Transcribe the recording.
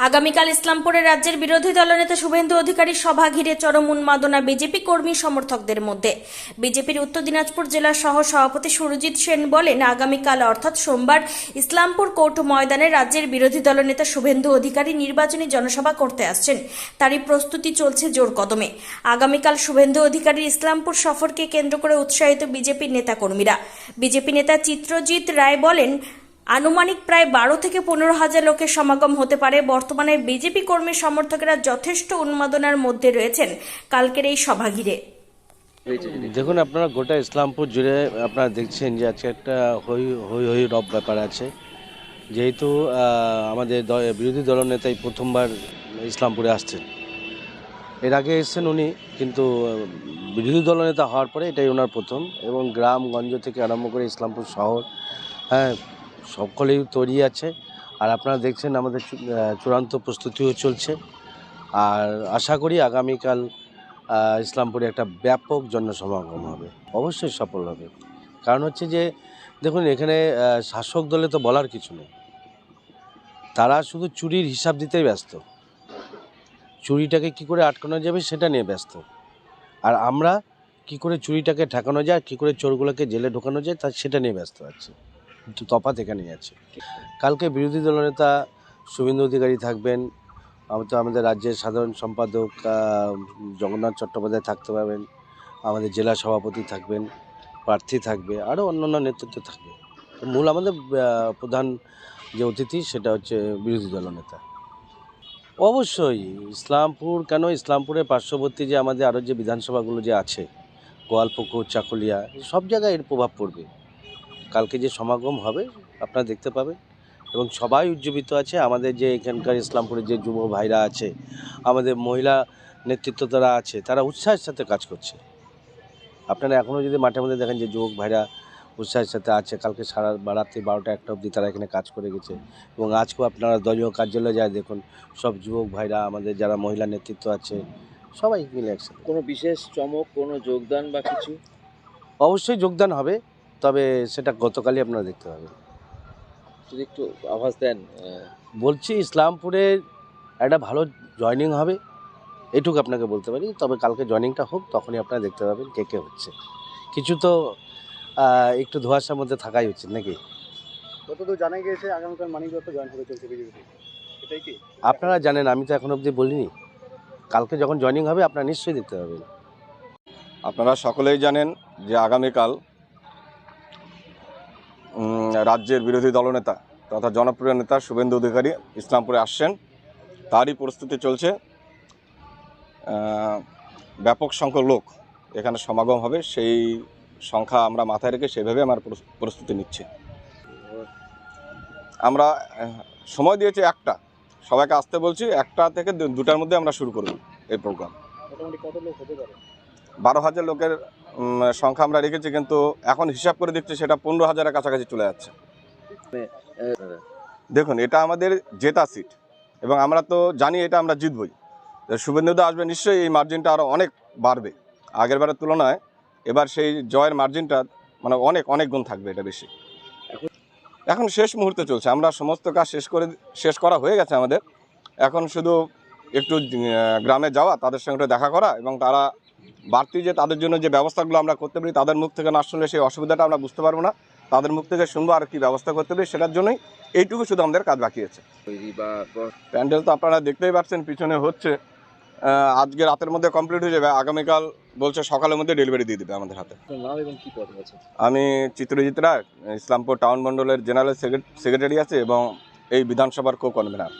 আগামীকাল ইসলামপুরে রাজ্যের বিরোধী দলনেতা শুভেন্দু অধিকারীর সভা ঘিরে চরম উন্মাদনা বিজেপি কর্মী সমর্থকদের মধ্যে। বিজেপির উত্তর দিনাজপুর জেলা সহ সভাপতি সুরজিৎ সেন বলেন, আগামীকাল অর্থাৎ সোমবার ইসলামপুর কোর্ট ময়দানে রাজ্যের বিরোধী দলনেতা শুভেন্দু অধিকারী নির্বাচনী জনসভা করতে আসছেন। তারই প্রস্তুতি চলছে জোর কদমে। আগামীকাল শুভেন্দু অধিকারীর ইসলামপুর সফরকে কেন্দ্র করে উৎসাহিত বিজেপির নেতাকর্মীরা। বিজেপি নেতা চিত্রজিৎ রায় বলেন, আনুমানিক প্রায় 12 থেকে 15,000 লোকের সমাগম হতে পারে। বর্তমানে বিজেপি কর্মী সমর্থকেরা যথেষ্ট উন্মাদনার মধ্যে রয়েছেন কালকের এই সভা ঘিরে। দেখুন, আপনারা গোটা ইসলামপুর জুড়ে আপনারা দেখছেন যে আজকে একটা হই হই হই রব ব্যাপার আছে। যেহেতু আমাদের বিরোধী দলনেতাই প্রথমবার ইসলামপুরে আসছেন। এর আগে এসেছেন উনি, কিন্তু বিরোধী দলনেতা হওয়ার পরে এটাই ওনার প্রথম। এবং গ্রামগঞ্জ থেকে আরম্ভ করে ইসলামপুর শহর, সকলেই তৈরি আছে। আর আপনারা দেখছেন আমাদের চূড়ান্ত প্রস্তুতিও চলছে। আর আশা করি আগামীকাল ইসলামপুরে একটা ব্যাপক জনসমাগম হবে, অবশ্যই সফল হবে। কারণ হচ্ছে যে দেখুন, এখানে শাসক দলে তো বলার কিছু নেই, তারা শুধু চুরির হিসাব দিতেই ব্যস্ত। চুরিটাকে কি করে আটকানো যাবে সেটা নিয়ে ব্যস্ত। আর আমরা কি করে চুরিটাকে ঠেকানো যায়, কি করে চোরগুলোকে জেলে ঢোকানো যায় সেটা নিয়ে ব্যস্ত আছি। কিন্তু তফাৎ এখানেই আছে। কালকে বিরোধী দলনেতা শুভেন্দু অধিকারী থাকবেন, আমাদের রাজ্যের সাধারণ সম্পাদক জগন্নাথ চট্টোপাধ্যায় থাকতে পারবেন, আমাদের জেলা সভাপতি থাকবেন, প্রার্থী থাকবে, আরও অন্যান্য নেতৃত্ব থাকবে। মূল আমাদের প্রধান যে অতিথি সেটা হচ্ছে বিরোধী দলনেতা। অবশ্যই ইসলামপুর কেন, ইসলামপুরের পার্শ্ববর্তী যে আমাদের আরও যে বিধানসভাগুলো যে আছে, গোয়ালপুকুর, চাকুলিয়া, সব জায়গায় এর প্রভাব পড়বে। কালকে যে সমাগম হবে আপনারা দেখতে পাবেন এবং সবাই উজ্জীবিত আছে। আমাদের যে এখানকার ইসলামপুরের যে যুব ভাইরা আছে, আমাদের মহিলা নেতৃত্ব যারা আছে, তারা উৎসাহের সাথে কাজ করছে। আপনারা এখনও যদি মাঠে মধ্যে দেখেন যে যুবক ভাইরা উৎসাহের সাথে আছে। কালকে সারা রাত্রি 12টা 1টা অবধি তারা এখানে কাজ করে গেছে। এবং আজকেও আপনারা দলীয় কার্যালয়ে যায় দেখুন, সব যুবক ভাইরা, আমাদের যারা মহিলা নেতৃত্ব আছে, সবাই মিলে একসাথে। কোনো বিশেষ চমক, কোনো যোগদান বা কিছু? অবশ্যই যোগদান হবে, তবে সেটা গতকালই আপনারা দেখতে পাবেন। যদি একটু আভাস দেন। বলছি, ইসলামপুরে একটা ভালো জয়েনিং হবে, এটুকু আপনাকে বলতে পারি। তবে কালকে জয়েনিংটা হোক, তখনই আপনারা দেখতে পাবেন কে কে হচ্ছে। কিছু তো একটু ধোঁয়াশার মধ্যে থাকাই উচিত নাকি। যতদূর জানা গিয়েছে আগামীকাল মানিকদত্ত জয়েন হতে চলছে বিজেপিতে, এটাই কি আপনারা জানেন? আমি তো এখন অবধি বলিনি। কালকে যখন জয়েনিং হবে আপনারা নিশ্চয়ই দেখতে পাবেন। আপনারা সকলেই জানেন যে আগামীকাল রাজ্যের বিরোধী দলনেতা তথা জনপ্রিয় নেতা শুভেন্দু অধিকারী ইসলামপুরে আসছেন। তারই প্রস্তুতি চলছে। ব্যাপক সংখ্যক লোক এখানে সমাগম হবে, সেই সংখ্যা আমরা মাথায় রেখে সেভাবে আমার প্রস্তুতি নিচ্ছি। আমরা সময় দিয়েছি 1টা, সবাইকে আসতে বলছি। 1টা থেকে 2টার মধ্যে আমরা শুরু করব এই প্রোগ্রাম। মোটামুটি কত লোক হতে পারে? 12,000 লোকের সংখ্যা আমরা রেখেছি, কিন্তু এখন হিসাব করে দেখছি সেটা 15,000-এর কাছাকাছি চলে যাচ্ছে। দেখুন, এটা আমাদের জেতা সিট এবং আমরা তো জানি এটা আমরা জিতবই। শুভেন্দুদা আসবে, নিশ্চয়ই এই মার্জিনটা আরও অনেক বাড়বে আগের বারের তুলনায়। এবার সেই জয়ের মার্জিনটা মানে অনেক গুণ থাকবে, এটা বেশি। এখন শেষ মুহূর্তে চলছে, আমরা সমস্ত কাজ শেষ করা হয়ে গেছে আমাদের। এখন শুধু একটু গ্রামে যাওয়া, তাদের সঙ্গে দেখা করা, এবং তারা বাড়তি যে তাদের জন্য যে ব্যবস্থাগুলো আমরা করতে পারি, তাদের মুখ থেকে না শুনলে সেই অসুবিধাটা আমরা বুঝতে পারবো না। তাদের মুখ থেকে শুনবো আর কি ব্যবস্থা করতে পারি, সেটার জন্যই এইটুকু শুধু আমাদের কাজ বাকি আছে। প্যান্ডেল তো আপনারা দেখতেই পাচ্ছেন পিছনে হচ্ছে। আজকে রাতের মধ্যে কমপ্লিট হয়ে যাবে। আগামীকাল বলছে সকালের মধ্যে ডেলিভারি দিয়ে দেবে আমাদের হাতে। নাম এবং কি পদ আছে? আমি চিত্রজিৎ রায়, ইসলামপুর টাউন মণ্ডলের জেনারেল সেক্রেটারি আছে এবং এই বিধানসভার কো-কনভেনার।